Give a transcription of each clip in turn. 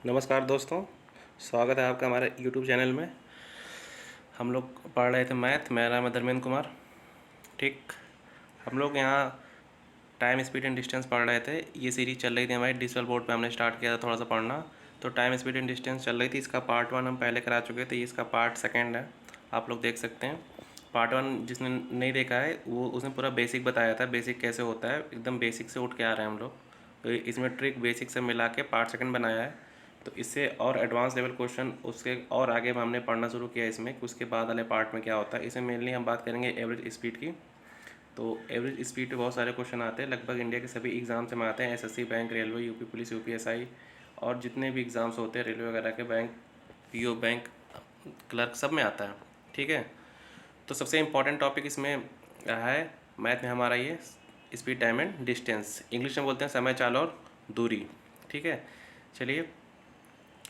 नमस्कार दोस्तों, स्वागत है आपका हमारे YouTube चैनल में। हम लोग पढ़ रहे थे मैथ। मेरा नाम है धर्मेंद्र कुमार। ठीक, हम लोग यहाँ टाइम स्पीड एंड डिस्टेंस पढ़ रहे थे। ये सीरीज चल रही थी हमारी डिजिटल बोर्ड पे, हमने स्टार्ट किया था थोड़ा सा पढ़ना। तो टाइम स्पीड एंड डिस्टेंस चल रही थी। इसका पार्ट 1 हम पहले करा चुके थे, ये इसका पार्ट 2 है, आप लोग देख सकते हैं। पार्ट 1 जिसने नहीं देखा है वो उसने पूरा बेसिक बताया था, बेसिक कैसे होता है, एकदम बेसिक से उठ के आ रहे हैं हम लोग। तो इसमें ट्रिक बेसिक से मिला के पार्ट 2 बनाया है। तो इससे और एडवांस लेवल क्वेश्चन उसके और आगे हमने पढ़ना शुरू किया इसमें, उसके बाद वाले पार्ट में क्या होता है। इसमें मेनली हम बात करेंगे एवरेज स्पीड की। तो एवरेज स्पीड पे बहुत सारे क्वेश्चन आते हैं, लगभग इंडिया के सभी एग्जाम्स में आते हैं। SSC, bank, railway, UP police, UPSI और जितने भी एग्ज़ाम्स होते हैं रेलवे वगैरह के, बैंक, पीओ, बैंक क्लर्क, सब में आता है। ठीक है, तो सबसे इम्पॉर्टेंट टॉपिक इसमें है मैथ में हमारा ये speed, time and distance. English में बोलते हैं समय, चाल और दूरी। ठीक है, चलिए।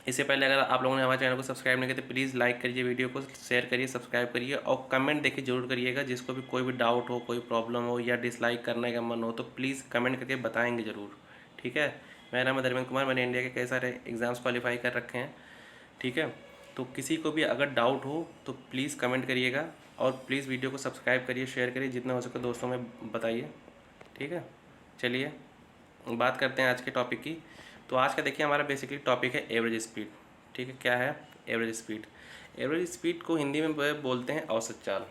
इससे पहले अगर आप लोगों ने हमारे चैनल को सब्सक्राइब नहीं किया तो प्लीज़ लाइक करिए, वीडियो को शेयर करिए, सब्सक्राइब करिए और कमेंट देखिए जरूर करिएगा। जिसको भी कोई भी डाउट हो, कोई प्रॉब्लम हो या डिसलाइक करने का मन हो तो प्लीज़ कमेंट करके बताएंगे ज़रूर। ठीक है, मेरा नाम है धर्मेंद्र कुमार, मैंने इंडिया के कई सारे एग्ज़ाम्स क्वालिफाई कर रखे हैं। ठीक है, तो किसी को भी अगर डाउट हो तो प्लीज़ कमेंट करिएगा और प्लीज़ वीडियो को सब्सक्राइब करिए, शेयर करिए, जितना हो सके दोस्तों में बताइए। ठीक है, चलिए बात करते हैं आज के टॉपिक की। तो आज का देखिए हमारा बेसिकली टॉपिक है एवरेज स्पीड। ठीक है, क्या है एवरेज स्पीड? एवरेज स्पीड को हिंदी में बोलते हैं औसत चाल।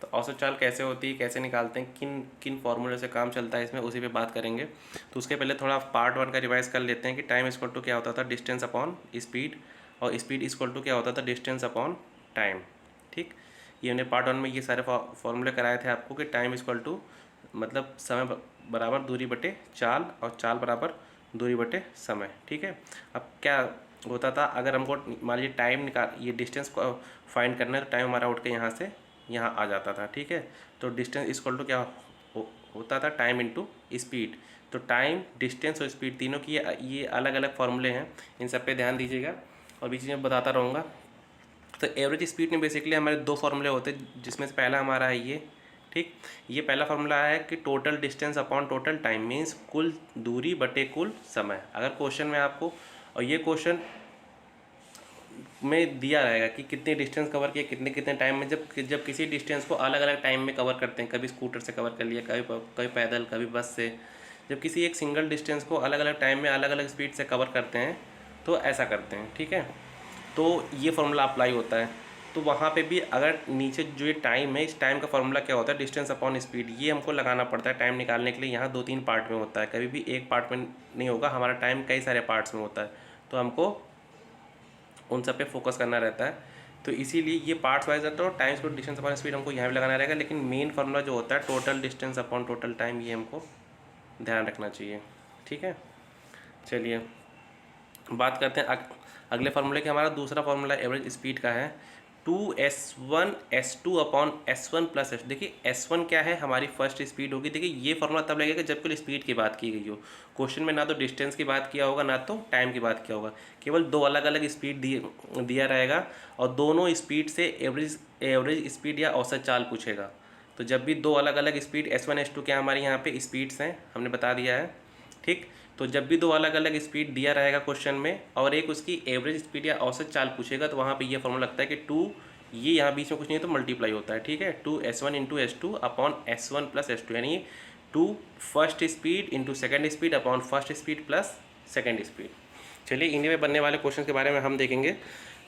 तो औसत चाल कैसे होती है, कैसे निकालते हैं, किन किन फॉर्मूले से काम चलता है इसमें, उसी पे बात करेंगे। तो उसके पहले थोड़ा पार्ट 1 का रिवाइज कर लेते हैं कि टाइम इक्वल टू क्या होता था, डिस्टेंस अपॉन स्पीड, और स्पीड इक्वल टू क्या होता था, डिस्टेंस अपॉन टाइम। ठीक, ये हमने पार्ट 1 में ये सारे फॉर्मूले कराए थे आपको कि टाइम इक्वल टू मतलब समय बराबर दूरी बटे चाल और चाल बराबर दूरी बटे समय। ठीक है, अब क्या होता था, अगर हमको मान लीजिए टाइम ये डिस्टेंस को फाइंड करना है तो टाइम हमारा उठ के यहाँ से यहाँ आ जाता था। ठीक है, तो डिस्टेंस इक्वल टू क्या होता था, टाइम इनटू स्पीड। तो टाइम, डिस्टेंस और स्पीड तीनों की ये अलग अलग फॉर्मूले हैं, इन सब पे ध्यान दीजिएगा और बीच में बताता रहूँगा। तो एवरेज स्पीड में बेसिकली हमारे 2 फॉर्मूले होते हैं, जिसमें से पहला हमारा है ये। ठीक, ये पहला फॉर्मूला है कि total distance upon total time, means कुल दूरी बटे कुल समय। अगर क्वेश्चन में आपको, और ये क्वेश्चन में दिया रहेगा कि कितने डिस्टेंस कवर किया, कितने कितने टाइम में, जब किसी डिस्टेंस को अलग अलग टाइम में कवर करते हैं, कभी स्कूटर से कवर कर लिया, कभी पैदल, कभी बस से, जब किसी एक सिंगल डिस्टेंस को अलग अलग टाइम में अलग अलग स्पीड से कवर करते हैं तो ऐसा करते हैं। ठीक है, तो ये फार्मूला अप्लाई होता है। तो वहाँ पे भी अगर नीचे जो ये टाइम है, इस टाइम का फार्मूला क्या होता है, डिस्टेंस अपॉन स्पीड, ये हमको लगाना पड़ता है टाइम निकालने के लिए। यहाँ 2-3 पार्ट में होता है, कभी भी एक पार्ट में नहीं होगा, हमारा टाइम कई सारे पार्ट्स में होता है, तो हमको उन सब पे फोकस करना रहता है। तो इसीलिए ये पार्ट्स वाइज रहता है, और time speed, distance upon speed हमको यहाँ भी लगाना रहेगा, लेकिन मेन फार्मूला जो होता है total distance upon total time, ये हमको ध्यान रखना चाहिए। ठीक है, चलिए बात करते हैं अगले फार्मूले के। हमारा दूसरा फार्मूला एवरेज स्पीड का है 2s1 s2 upon s1 plus s। देखिए s1 क्या है, हमारी फर्स्ट स्पीड होगी। देखिए ये फार्मूला तब लगेगा जब केवल स्पीड की बात की गई हो। क्वेश्चन में ना तो डिस्टेंस की बात किया होगा ना तो टाइम की बात किया होगा, केवल 2 अलग अलग स्पीड दिया रहेगा और दोनों स्पीड से एवरेज स्पीड या औसत चाल पूछेगा। तो जब भी 2 अलग अलग स्पीड s1 s2 क्या हमारे यहाँ पे स्पीड्स हैं, हमने बता दिया है। ठीक, तो जब भी 2 अलग अलग स्पीड दिया रहेगा क्वेश्चन में और एक उसकी एवरेज स्पीड या औसत चाल पूछेगा, तो वहाँ पे ये फॉर्मूला लगता है कि 2, ये यहाँ बीच में कुछ नहीं है तो मल्टीप्लाई होता है। ठीक है, 2s1 into s2 upon s1 plus s2, यानी 2 first speed into second speed upon first speed plus second speed. चलिए इंडिया में बनने वाले क्वेश्चन के बारे में हम देखेंगे।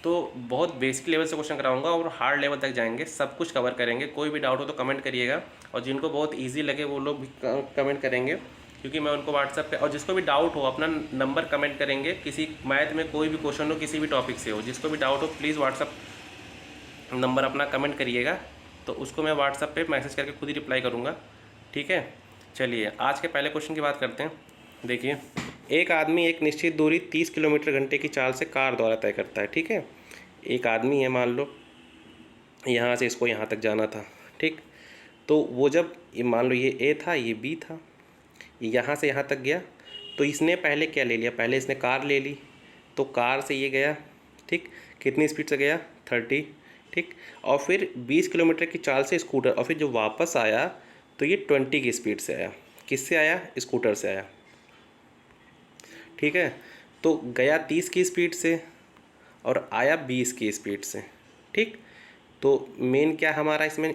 तो बहुत बेसिक लेवल से क्वेश्चन कराऊंगा और हार्ड लेवल तक जाएंगे, सब कुछ कवर करेंगे। कोई भी डाउट हो तो कमेंट करिएगा, और जिनको बहुत ईजी लगे वो लोग भी कमेंट करेंगे, क्योंकि मैं उनको व्हाट्सएप पे, और जिसको भी डाउट हो अपना नंबर कमेंट करेंगे। किसी मैथ में कोई भी क्वेश्चन हो, किसी भी टॉपिक से हो, जिसको भी डाउट हो प्लीज़ व्हाट्सएप नंबर अपना कमेंट करिएगा, तो उसको मैं व्हाट्सएप पे मैसेज करके खुद ही रिप्लाई करूँगा। ठीक है, चलिए आज के पहले क्वेश्चन की बात करते हैं। देखिए, एक आदमी एक निश्चित दूरी 30 किलोमीटर घंटे की चाल से कार द्वारा तय करता है। ठीक है, एक आदमी है, मान लो यहाँ से इसको यहाँ तक जाना था। ठीक, तो वो जब ये मान लो ये ए था, ये बी था, यहाँ से यहाँ तक गया, तो इसने पहले क्या ले लिया, पहले इसने कार ले ली, तो कार से ये गया। ठीक, कितनी स्पीड से गया, 30। ठीक, और फिर 20 किलोमीटर की चाल से स्कूटर, और फिर जो वापस आया तो ये 20 की स्पीड से आया। किससे आया, स्कूटर से आया। ठीक है, तो गया 30 की स्पीड से और आया 20 की स्पीड से, ठीक। तो मेन क्या हमारा इसमें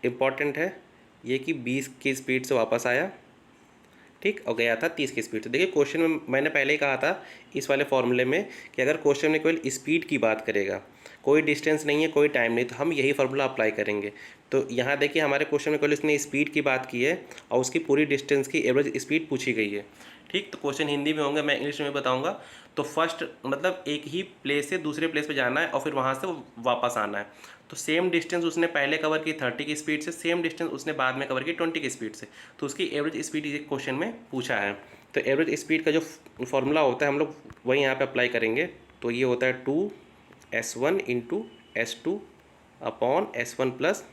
इम्पॉर्टेंट है ये कि 20 की स्पीड से वापस आया, ठीक, और गया था 30 की स्पीड से। देखिए क्वेश्चन में मैंने पहले ही कहा था इस वाले फॉर्मूले में कि अगर क्वेश्चन में केवल स्पीड की बात करेगा, कोई डिस्टेंस नहीं है, कोई टाइम नहीं, तो हम यही फार्मूला अप्लाई करेंगे। तो यहाँ देखिए हमारे क्वेश्चन में केवल इसने स्पीड की बात की है और उसकी पूरी डिस्टेंस की एवरेज स्पीड पूछी गई है, ठीक। तो क्वेश्चन हिंदी में होंगे, मैं इंग्लिश में बताऊँगा। तो फर्स्ट मतलब एक ही प्लेस से दूसरे प्लेस पे जाना है और फिर वहाँ से वापस आना है। तो सेम डिस्टेंस उसने पहले कवर की 30 की स्पीड से, सेम डिस्टेंस उसने बाद में कवर की 20 की स्पीड से। तो उसकी एवरेज स्पीड इस क्वेश्चन में पूछा है। तो एवरेज स्पीड का जो फॉर्मूला होता है हम लोग वही यहाँ पे अप्लाई करेंगे। तो ये होता है 2s1 into S2 upon S1 plus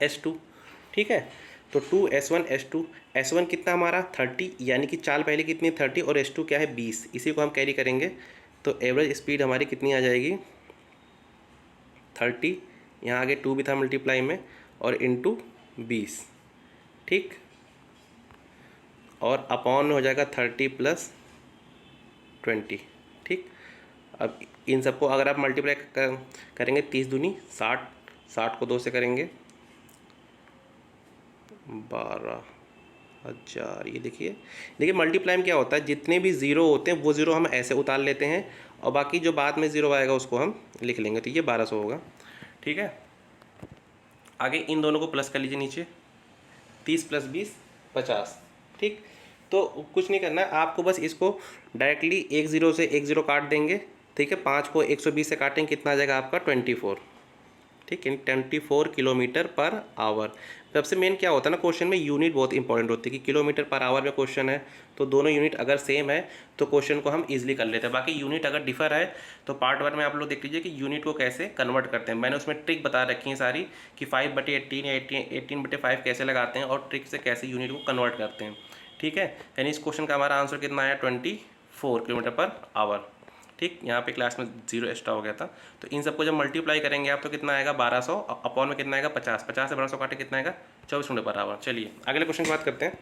S2, ठीक है। तो 2s1 S2, S1 कितना हमारा 30, यानी कि चाल पहले कितनी 30 और S2 क्या है 20, इसी को हम कैरी करेंगे। तो एवरेज स्पीड हमारी कितनी आ जाएगी 30, यहाँ आगे 2 भी था मल्टीप्लाई में, और इंटू 20, ठीक, और अपॉन में हो जाएगा 30 प्लस 20, ठीक। अब इन सबको अगर आप मल्टीप्लाई करेंगे 30 दूनी 60, 60 को 2 से करेंगे 12,000। ये देखिए मल्टीप्लाई में क्या होता है, जितने भी ज़ीरो होते हैं वो ज़ीरो हम ऐसे उतार लेते हैं और बाकी जो बाद में ज़ीरो आएगा उसको हम लिख लेंगे। तो ये 1200 होगा, ठीक है। आगे इन दोनों को प्लस कर लीजिए नीचे, 30 प्लस 20 50, ठीक। तो कुछ नहीं करना है आपको, बस इसको डायरेक्टली एक ज़ीरो से एक ज़ीरो काट देंगे, ठीक है। 5 को 120 से काटेंगे, कितना आ जाएगा आपका 24, ठीक है, 24 किलोमीटर पर आवर। सबसे मेन क्या होता है ना क्वेश्चन में, यूनिट बहुत इंपॉर्टेंट होती है कि किलोमीटर पर आवर में क्वेश्चन है तो दोनों यूनिट अगर सेम है तो क्वेश्चन को हम इजीली कर लेते हैं। बाकी यूनिट अगर डिफर है तो पार्ट 1 में आप लोग देख लीजिए कि यूनिट को कैसे कन्वर्ट करते हैं। मैंने उसमें ट्रिक बता रखी है सारी कि 5/18 या 18/5 कैसे लगाते हैं और ट्रिक से कैसे यूनिट को कन्वर्ट करते हैं, ठीक है। यानी इस क्वेश्चन का हमारा आंसर कितना आया 24 किलोमीटर पर आवर, ठीक। यहाँ पे क्लास में 0 एक्स्ट्रा हो गया था। तो इन सबको जब मल्टीप्लाई करेंगे आप तो कितना आएगा 1200, अपॉन में कितना आएगा 50, 50 से 1200 काटे कितना आएगा 24 किलोमीटर पर आवर। चलिए अगले क्वेश्चन की बात करते हैं।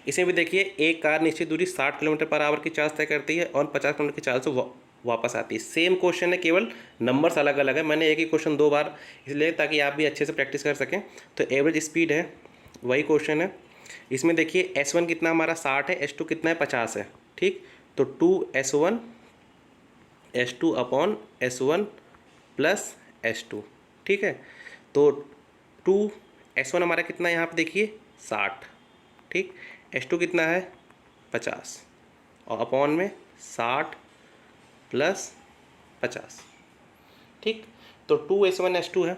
इसमें भी देखिए एक कार निश्चित दूरी 60 किलोमीटर पर आवर की चाल तय करती है और 50 किलोमीटर की चाल से वापस आती है। सेम क्वेश्चन है, केवल नंबर्स अलग अलग है। मैंने एक ही क्वेश्चन 2 बार इसलिए ताकि आप भी अच्छे से प्रैक्टिस कर सकें। तो एवरेज स्पीड है वही क्वेश्चन है। इसमें देखिए S1 कितना हमारा 60 है, S2 कितना है 50 है, ठीक। तो 2s1 S2 upon S1 plus S2, ठीक है। तो 2s1 हमारा कितना है यहाँ पे देखिए 60, ठीक। S2 कितना है 50 और अपॉन में 60 प्लस 50, ठीक। तो 2s1 S2 है।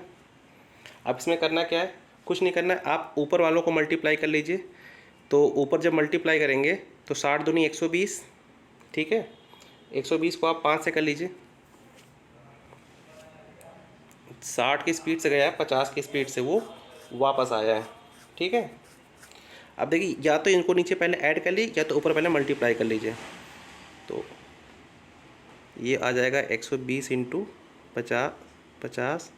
अब इसमें करना क्या है, कुछ नहीं करना है, आप ऊपर वालों को मल्टीप्लाई कर लीजिए। तो ऊपर जब मल्टीप्लाई करेंगे तो 60 दूनी 120, ठीक है। 120 को आप 5 से कर लीजिए, 60 की स्पीड से गया है, 50 की स्पीड से वो वापस आया है, ठीक है। अब देखिए या तो इनको नीचे पहले ऐड कर लीजिए या तो ऊपर पहले मल्टीप्लाई कर लीजिए। तो ये आ जाएगा 120 इंटू 50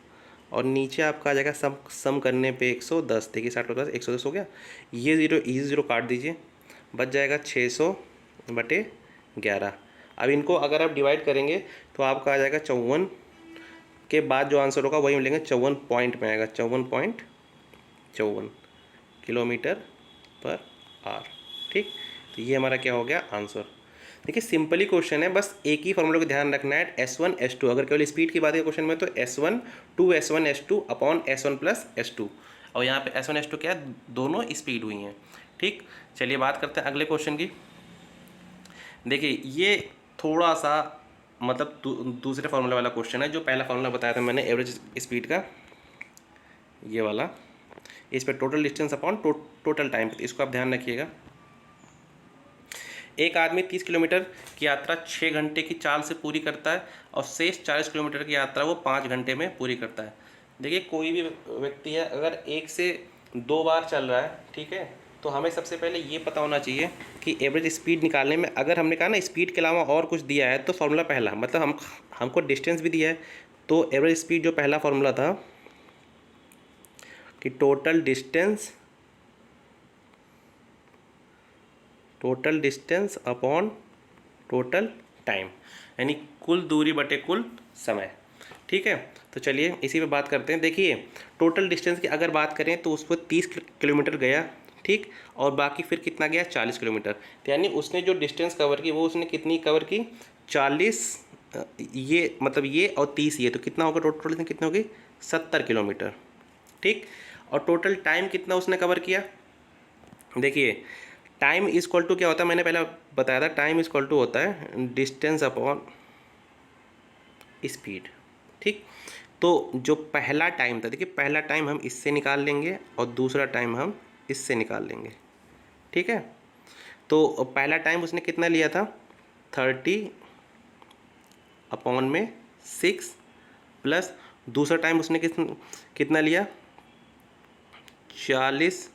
और नीचे आपका आ जाएगा सम करने पे 110। देखिए 60 प्लस 110 हो गया। ये ज़ीरो काट दीजिए, बच जाएगा 600/11। अब इनको अगर आप डिवाइड करेंगे तो आपका आ जाएगा 54 के बाद जो आंसर होगा वही मिलेंगे 54 पॉइंट में आएगा, 54.54 किलोमीटर पर आवर, ठीक। तो ये हमारा क्या हो गया आंसर। देखिए सिंपली क्वेश्चन है, बस एक ही फॉर्मूला को ध्यान रखना है S1 S2। अगर केवल स्पीड की बात है क्वेश्चन में तो S1 2s1 S2 upon S1 plus S2, और यहाँ पे S1 S2 क्या है, दोनों स्पीड हुई हैं, ठीक। चलिए बात करते हैं अगले क्वेश्चन की। देखिए ये थोड़ा सा मतलब दूसरे फार्मूला वाला क्वेश्चन है। जो पहला फार्मूला बताया था मैंने एवरेज स्पीड का, ये वाला, इस पर total distance upon total time, इसको आप ध्यान रखिएगा। एक आदमी 30 किलोमीटर की यात्रा 6 घंटे की चाल से पूरी करता है और शेष 40 किलोमीटर की यात्रा वो 5 घंटे में पूरी करता है। देखिए कोई भी व्यक्ति है अगर 1 से 2 बार चल रहा है, ठीक है, तो हमें सबसे पहले ये पता होना चाहिए कि एवरेज स्पीड निकालने में, अगर हमने कहा ना स्पीड के अलावा और कुछ दिया है तो फार्मूला पहला, मतलब हमको डिस्टेंस भी दिया है। तो एवरेज स्पीड जो पहला फार्मूला था कि total distance upon total time, यानी कुल दूरी बटे कुल समय। ठीक है, तो चलिए इसी पे बात करते हैं। देखिए टोटल डिस्टेंस की अगर बात करें तो उस पर 30 किलोमीटर गया, ठीक, और बाकी फिर कितना गया 40 किलोमीटर। तो यानी उसने जो डिस्टेंस कवर की वो उसने कितनी कवर की 40, ये मतलब ये और 30 ये, तो कितना होगा टोटल कितनी होगी 70 किलोमीटर। ठीक, और टोटल टाइम कितना उसने कवर किया। देखिए टाइम इज इक्वल टू क्या होता है, मैंने पहले बताया था, टाइम इज इक्वल टू होता है डिस्टेंस अपॉन स्पीड। ठीक, तो जो पहला टाइम था, देखिए पहला टाइम हम इससे निकाल लेंगे और दूसरा टाइम हम इससे निकाल लेंगे। ठीक है, तो पहला टाइम उसने कितना लिया था 30/6 प्लस दूसरा टाइम उसने कितना लिया 40,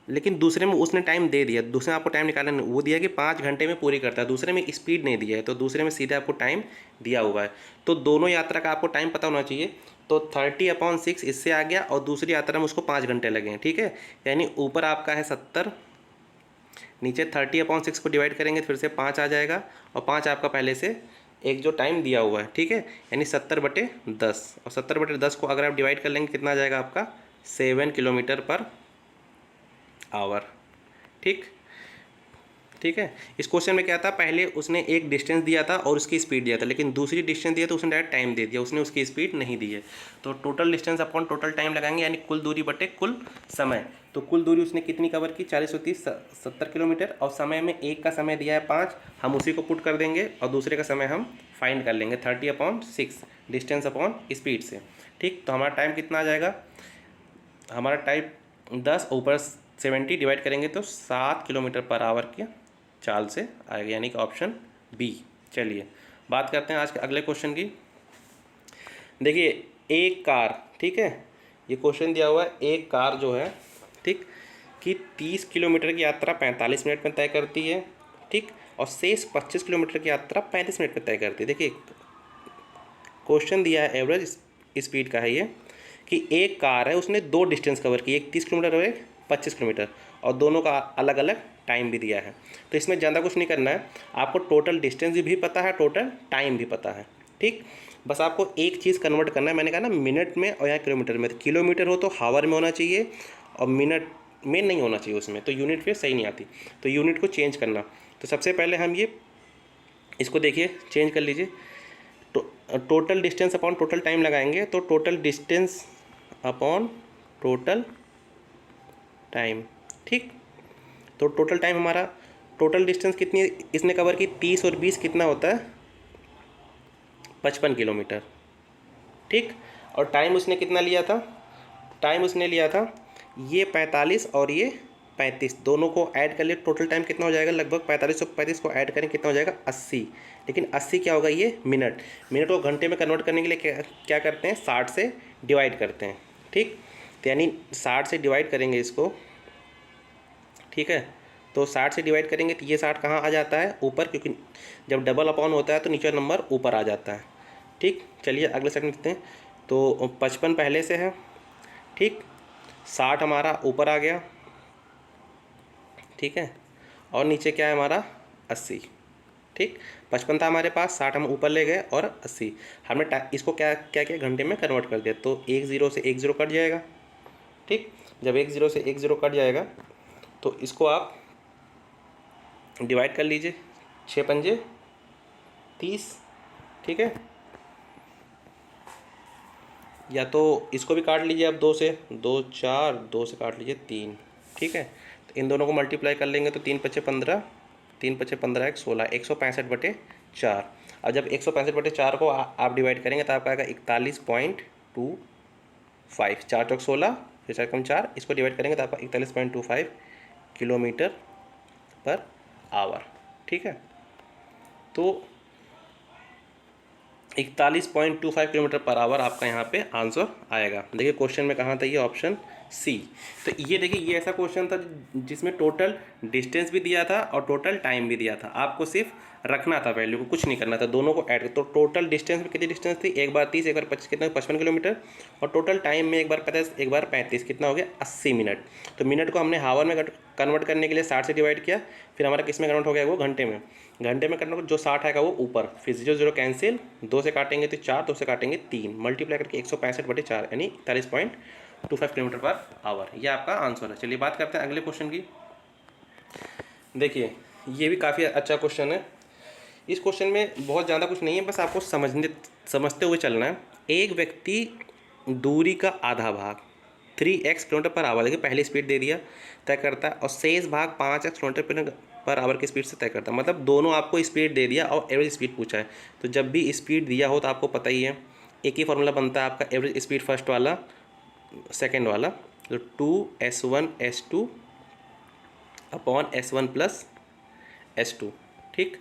लेकिन दूसरे में उसने टाइम दे दिया, दूसरे में आपको टाइम निकालना नहीं, वो दिया कि 5 घंटे में पूरी करता है, दूसरे में स्पीड नहीं दिया है, तो दूसरे में सीधे आपको टाइम दिया हुआ है। तो दोनों यात्रा का आपको टाइम पता होना चाहिए। तो 30/6 इससे आ गया और दूसरी यात्रा में उसको 5 घंटे लगे हैं। ठीक है, यानी ऊपर आपका है 70, नीचे 30/6 को डिवाइड करेंगे फिर से 5 आ जाएगा, और 5 आपका पहले से एक जो टाइम दिया हुआ है। ठीक है, यानी 70/10, और 70/10 को अगर आप डिवाइड कर लेंगे कितना आ जाएगा आपका 7 किलोमीटर पर आवर। ठीक, ठीक है, इस क्वेश्चन में क्या था, पहले उसने एक डिस्टेंस दिया था और उसकी स्पीड दिया था, लेकिन दूसरी डिस्टेंस दिया तो उसने डायरेक्ट टाइम दे दिया, उसने उसकी स्पीड नहीं दी है। तो total distance upon total time लगाएंगे, यानी कुल दूरी बटे कुल समय। तो कुल दूरी उसने कितनी कवर की 40 और 30 70 किलोमीटर, और समय में एक का समय दिया है 5, हम उसी को पुट कर देंगे और दूसरे का समय हम फाइंड कर लेंगे 30/6 डिस्टेंस अपॉन स्पीड से। ठीक, तो हमारा टाइम कितना आ जाएगा, हमारा टाइम 10 ऊपर 70 डिवाइड करेंगे तो 7 किलोमीटर पर आवर की चाल से आएगा, यानी कि ऑप्शन बी। चलिए बात करते हैं आज के अगले क्वेश्चन की। देखिए एक कार, ठीक है, ये क्वेश्चन दिया हुआ है, एक कार जो है, ठीक, कि 30 किलोमीटर की यात्रा 45 मिनट में तय करती है, ठीक, और शेष 25 किलोमीटर की यात्रा 35 मिनट में तय करती है। देखिए क्वेश्चन दिया है एवरेज स्पीड का है ये, कि एक कार है उसने दो डिस्टेंस कवर की, एक 30 किलोमीटर और एक 25 किलोमीटर, और दोनों का अलग अलग टाइम भी दिया है। तो इसमें ज़्यादा कुछ नहीं करना है, आपको टोटल डिस्टेंस भी पता है, टोटल टाइम भी पता है। ठीक, बस आपको एक चीज़ कन्वर्ट करना है, मैंने कहा ना मिनट में और यहाँ किलोमीटर में, तो किलोमीटर हो तो हावर में होना चाहिए और मिनट में नहीं होना चाहिए उसमें, तो यूनिट फिर सही नहीं आती, तो यूनिट को चेंज करना। तो सबसे पहले हम ये इसको देखिए चेंज कर लीजिए, total distance upon total time लगाएंगे, तो total distance upon total time. ठीक, तो टोटल टाइम हमारा, टोटल डिस्टेंस कितनी इसने कवर की 30 और 20 कितना होता है 55 किलोमीटर। ठीक, और टाइम उसने कितना लिया था, टाइम उसने लिया था ये 45 और ये 35, दोनों को ऐड कर लिए टोटल टाइम कितना हो जाएगा, लगभग 45 और 35 को ऐड करें कितना हो जाएगा 80। लेकिन 80 क्या होगा, ये मिनट, मिनट को घंटे में कन्वर्ट करने के लिए क्या करते हैं 60 से डिवाइड करते हैं। ठीक, तो यानी 60 से डिवाइड करेंगे इसको, ठीक है, तो 60 से डिवाइड करेंगे तो ये 60 कहाँ आ जाता है ऊपर, क्योंकि जब डबल अपॉन होता है तो नीचे नंबर ऊपर आ जाता है। ठीक, चलिए अगले सेकंड लिखते हैं, तो 55 पहले से है, ठीक, 60 हमारा ऊपर आ गया, ठीक है, और नीचे क्या है हमारा 80। ठीक, 55 था हमारे पास, 60 हम ऊपर ले गए और 80 हमने इसको क्या क्या किया घंटे में कन्वर्ट कर दिया, तो 1 0 से 1 0 कट जाएगा। ठीक, जब 1 0 से 1 0 कट जाएगा तो इसको आप डिवाइड कर लीजिए, 6 पंजे 30। ठीक है, या तो इसको भी काट लीजिए आप 2 से, 2 4, 2 से काट लीजिए 3। ठीक है, तो इन दोनों को मल्टीप्लाई कर लेंगे तो 3 पच्चे 15, 3 पच्चे 15 1 16, 165/4। अब जब 165/4 को आप डिवाइड करेंगे तो आपका आएगा 41.25, 4 चौक 16 फिर 4 कम 4, इसको डिवाइड करेंगे तो आपका 41.25 किलोमीटर पर आवर। ठीक है, तो 41.25 किलोमीटर पर आवर आपका यहाँ पे आंसर आएगा। देखिए क्वेश्चन में कहाँ था, ये ऑप्शन सी। तो ये देखिए, ये ऐसा क्वेश्चन था जिसमें टोटल डिस्टेंस भी दिया था और टोटल टाइम भी दिया था। आपको सिर्फ रखना था वैल्यू को, कुछ नहीं करना था, दोनों को ऐड। तो टोटल डिस्टेंस में कितनी डिस्टेंस थी, एक बार 30, एक बार 25, कितना 55 किलोमीटर। और टोटल टाइम में एक बार 50, एक बार 35, कितना हो गया 80 मिनट। तो मिनट को हमने हावर में कन्वर्ट करने के लिए 60 से डिवाइड किया, फिर हमारा किस में कन्वर्ट हो गया, वो घंटे में। घंटे में करने को जो 60 आएगा वो ऊपर, फिर 0 0 कैंसिल, 2 से काटेंगे तो 4, 2 से काटेंगे 3, मल्टीप्लाई करके 165/4 यानी 41.25 किलोमीटर पर आवर। ये आपका आंसर है। चलिए बात करते हैं अगले क्वेश्चन की। देखिए ये भी काफ़ी अच्छा क्वेश्चन है। इस क्वेश्चन में बहुत ज़्यादा कुछ नहीं है, बस आपको समझते हुए चलना है। एक व्यक्ति दूरी का आधा भाग 3x किलोमीटर पर आवर, देखिए पहली स्पीड दे दिया, तय करता है, और शेष भाग 5x किलोमीटर पर आवर की स्पीड से तय करता है। मतलब दोनों आपको स्पीड दे दिया और एवरेज स्पीड पूछा है। तो जब भी स्पीड दिया हो तो आपको पता ही है, एक ही फॉर्मूला बनता है आपका एवरेज स्पीड फर्स्ट वाला सेकेंड वाला, तो 2s1s2 upon s1 plus s2। ठीक,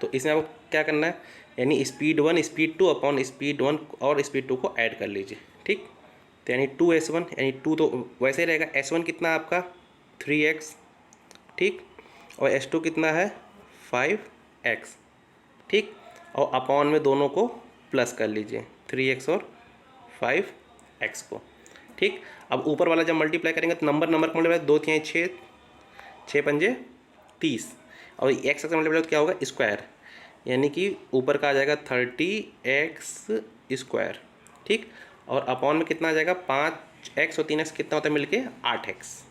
तो इसमें आपको क्या करना है, यानी स्पीड 1 स्पीड 2 अपॉन स्पीड 1 और स्पीड 2 को ऐड कर लीजिए। ठीक, तो यानी 2s1, यानी 2 तो वैसे ही रहेगा, s1 कितना आपका 3x, ठीक, और s2 कितना है 5x। ठीक, और अपॉन में दोनों को प्लस कर लीजिए, 3x और 5x को। ठीक, अब ऊपर वाला जब मल्टीप्लाई करेंगे तो नंबर को मल्टीप्लाई, 2 3 6, 6 पंजे 30, और x से मल्टीप्लाई तो क्या होगा स्क्वायर, यानी कि ऊपर का आ जाएगा 30x स्क्वायर। ठीक, और अपॉन में कितना आ जाएगा 5x और 3x कितना होता है मिलके 8x।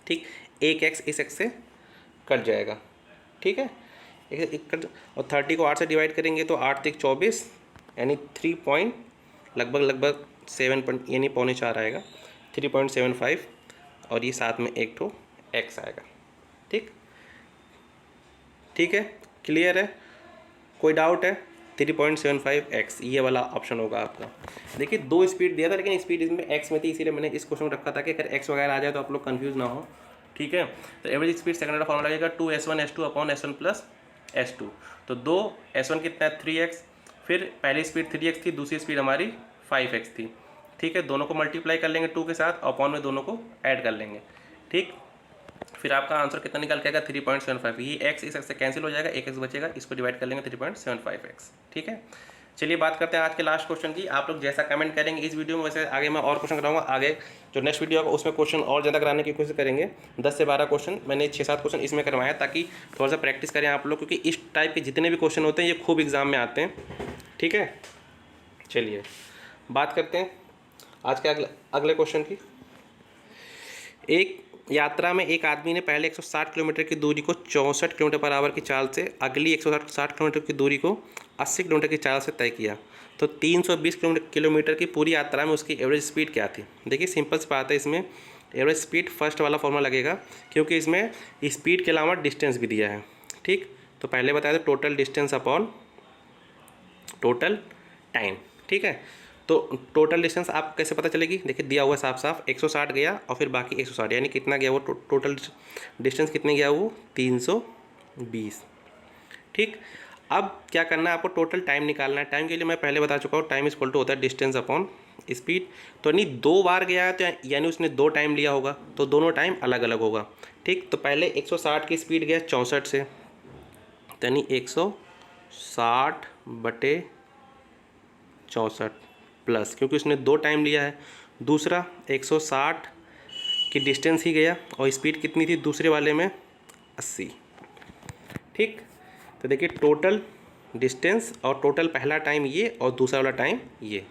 ठीक, एक x इस x से कट जाएगा। ठीक है, एक कट, और 30 को 8 से डिवाइड करेंगे तो 8 3 24, यानी 3 पॉइंट लगभग 7 यानी 3.25 आएगा, 3.75, और ये साथ में एक तो x आएगा। ठीक, ठीक है, क्लियर है, कोई डाउट है? 3.75x ये वाला ऑप्शन होगा आपका। देखिए दो स्पीड दिया था, लेकिन स्पीड इसमें x में थी, इसीलिए मैंने इस क्वेश्चन को रखा था कि अगर x वगैरह आ जाए तो आप लोग कंफ्यूज ना हो। ठीक है, तो एवरेज स्पीड सेकंड वाला फॉर्मूला लगेगा 2s1s2 upon s1 plus s2। तो 2s1 कितना है 3x, फिर पहली स्पीड 3x थी, दूसरी स्पीड हमारी 5x थी। ठीक है, दोनों को मल्टीप्लाई कर लेंगे 2 के साथ, अपॉन में दोनों को ऐड कर लेंगे। ठीक, फिर आपका आंसर कितना निकल के आएगा 3.75। ये x इस x से कैंसिल हो जाएगा, एक x बचेगा, इसको डिवाइड कर लेंगे 3.75x। ठीक है, चलिए बात करते हैं आज के लास्ट क्वेश्चन की। आप लोग जैसा कमेंट करेंगे इस वीडियो में, वैसे आगे मैं और क्वेश्चन कराऊंगा। आगे जो नेक्स्ट वीडियो होगा उसमें क्वेश्चन और ज़्यादा कराने की कोशिश करेंगे, 10 से 12 क्वेश्चन। मैंने 6-7 क्वेश्चन इसमें करवाया ताकि थोड़ा सा प्रैक्टिस करें आप लोग, क्योंकि इस टाइप के जितने भी क्वेश्चन होते हैं ये खूब एग्जाम में आते हैं। ठीक है, चलिए बात करते हैं आज के अगले क्वेश्चन की। एक यात्रा में एक आदमी ने पहले 160 किलोमीटर की दूरी को 64 किलोमीटर पर आवर की चाल से, अगली 160 किलोमीटर की दूरी को 80 किलोमीटर की चाल से तय किया। तो 320 किलोमीटर की पूरी यात्रा में उसकी एवरेज स्पीड क्या थी। देखिए सिंपल सी बात है, इसमें एवरेज स्पीड फर्स्ट वाला फॉर्मूला लगेगा, क्योंकि इसमें स्पीड के अलावा डिस्टेंस भी दिया है। ठीक, तो पहले बताया था total distance upon total time. ठीक है, तो टोटल डिस्टेंस आप कैसे पता चलेगी, देखिए दिया हुआ साफ साफ 160 गया और फिर बाकी 160, यानी कितना गया वो टोटल डिस्टेंस कितने गया वो 320। ठीक, अब क्या करना है आपको, टोटल टाइम निकालना है। टाइम के लिए मैं पहले बता चुका हूँ, टाइम इज इक्वल टू होता है डिस्टेंस अपॉन स्पीड। तो यानी 2 बार गया है तो यानी उसने 2 टाइम लिया होगा, तो दोनों टाइम अलग अलग होगा। ठीक, तो पहले 160 की स्पीड गया 64 से, तो यानी 160/64 प्लस, क्योंकि उसने 2 टाइम लिया है। दूसरा 160 की डिस्टेंस ही गया और स्पीड कितनी थी दूसरे वाले में 80। ठीक, तो देखिए टोटल डिस्टेंस और टोटल पहला टाइम ये और दूसरा वाला टाइम ये।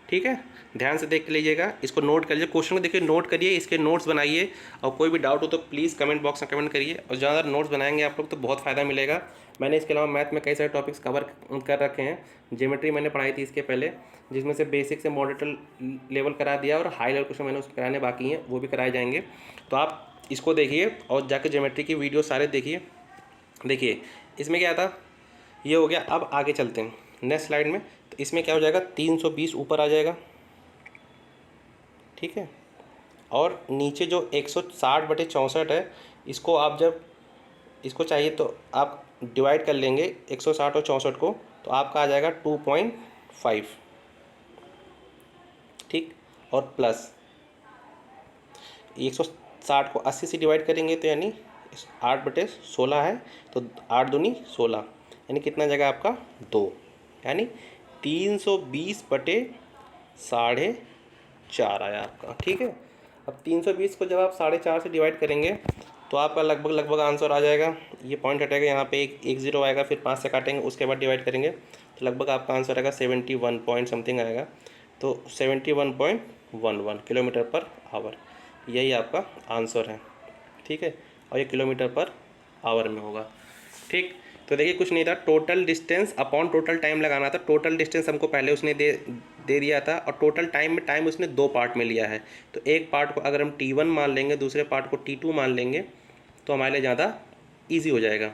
ठीक है, ध्यान से देख लीजिएगा, इसको नोट कर लीजिए, क्वेश्चन को देखिए नोट करिए, इसके नोट्स बनाइए, और कोई भी डाउट हो तो प्लीज़ कमेंट बॉक्स में कमेंट करिए। और ज़्यादा नोट्स बनाएंगे आप लोग तो बहुत फ़ायदा मिलेगा। मैंने इसके अलावा मैथ में कई सारे टॉपिक्स कवर कर रखे हैं। ज्योमेट्री मैंने पढ़ाई थी इसके पहले, जिसमें से बेसिक से मॉडल लेवल करा दिया, और हाई लेवल क्वेश्चन मैंने उसको कराने बाकी हैं, वो भी कराए जाएंगे। तो आप इसको देखिए और जाके ज्योमेट्री की वीडियो सारे देखिए। देखिए इसमें क्या था, ये हो गया। अब आगे चलते हैं नेक्स्ट स्लाइड में। तो इसमें क्या हो जाएगा 320 ऊपर आ जाएगा। ठीक है, और नीचे जो 160/64 है, इसको आप जब इसको चाहिए तो आप डिवाइड कर लेंगे 160 और 64 को, तो आपका आ जाएगा 2.5। ठीक, और प्लस 160 को 80 से डिवाइड करेंगे तो यानी 8/16 है, तो 8 दूनी 16, यानी कितना जगह आपका 2, यानी 320/4.5 आया आपका। ठीक है, अब 320 को जब आप 4.5 से डिवाइड करेंगे तो आपका लगभग आंसर आ जाएगा। ये पॉइंट हटेगा, यहाँ पे एक ज़ीरो आएगा, फिर 5 से काटेंगे, उसके बाद डिवाइड करेंगे तो लगभग आपका आंसर आएगा 71 पॉइंट समथिंग आएगा। तो 71.11 किलोमीटर पर आवर, यही आपका आंसर है। ठीक है, और ये किलोमीटर पर आवर में होगा। ठीक, तो देखिए कुछ नहीं था, total distance upon total time लगाना था। टोटल डिस्टेंस हमको पहले उसने दे दिया था, और टोटल टाइम में टाइम उसने 2 पार्ट में लिया है। तो एक पार्ट को अगर हम T1 मान लेंगे, दूसरे पार्ट को T2 मान लेंगे तो हमारे लिए ज़्यादा ईजी हो जाएगा।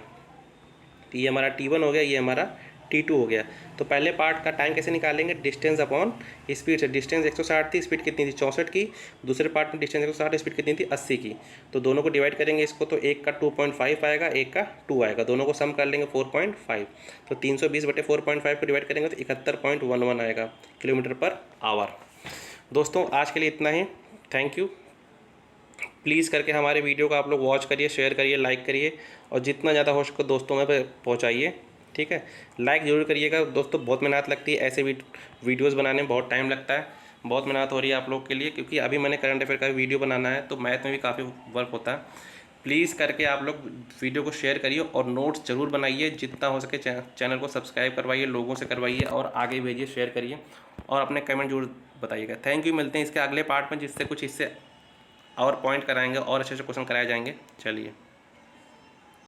तो ये हमारा T1 हो गया, ये हमारा T2 हो गया। तो पहले पार्ट का टाइम कैसे निकालेंगे, डिस्टेंस अपॉन स्पीड से। डिस्टेंस 160 थी, स्पीड कितनी थी 64 की। दूसरे पार्ट में डिस्टेंस 160, स्पीड कितनी थी 80 की। तो दोनों को डिवाइड करेंगे इसको, तो एक का 2.5 आएगा, एक का 2 आएगा, दोनों को सम कर लेंगे 4.5। तो 320/4.5 को डिवाइड करेंगे तो 71.11 आएगा किलोमीटर पर आवर। दोस्तों आज के लिए इतना ही, थैंक यू। प्लीज़ करके हमारे वीडियो को आप लोग वॉच करिए, शेयर करिए, लाइक करिए, और जितना ज़्यादा हो सके दोस्तों में पहुँचाइए। ठीक है, लाइक ज़रूर करिएगा दोस्तों, बहुत मेहनत लगती है ऐसे वीडियोज़ बनाने में, बहुत टाइम लगता है, बहुत मेहनत हो रही है आप लोग के लिए, क्योंकि अभी मैंने करंट अफेयर का वीडियो बनाना है, तो मैथ में भी काफ़ी वर्क होता है। प्लीज़ करके आप लोग वीडियो को शेयर करिए और नोट्स ज़रूर बनाइए, जितना हो सके चैनल को सब्सक्राइब करवाइए, लोगों से करवाइए और आगे भेजिए, शेयर करिए, और अपने कमेंट जरूर बताइएगा। थैंक यू, मिलते हैं इसके अगले पार्ट में, जिससे कुछ इससे और पॉइंट कराएंगे और अच्छे से क्वेश्चन कराए जाएंगे। चलिए।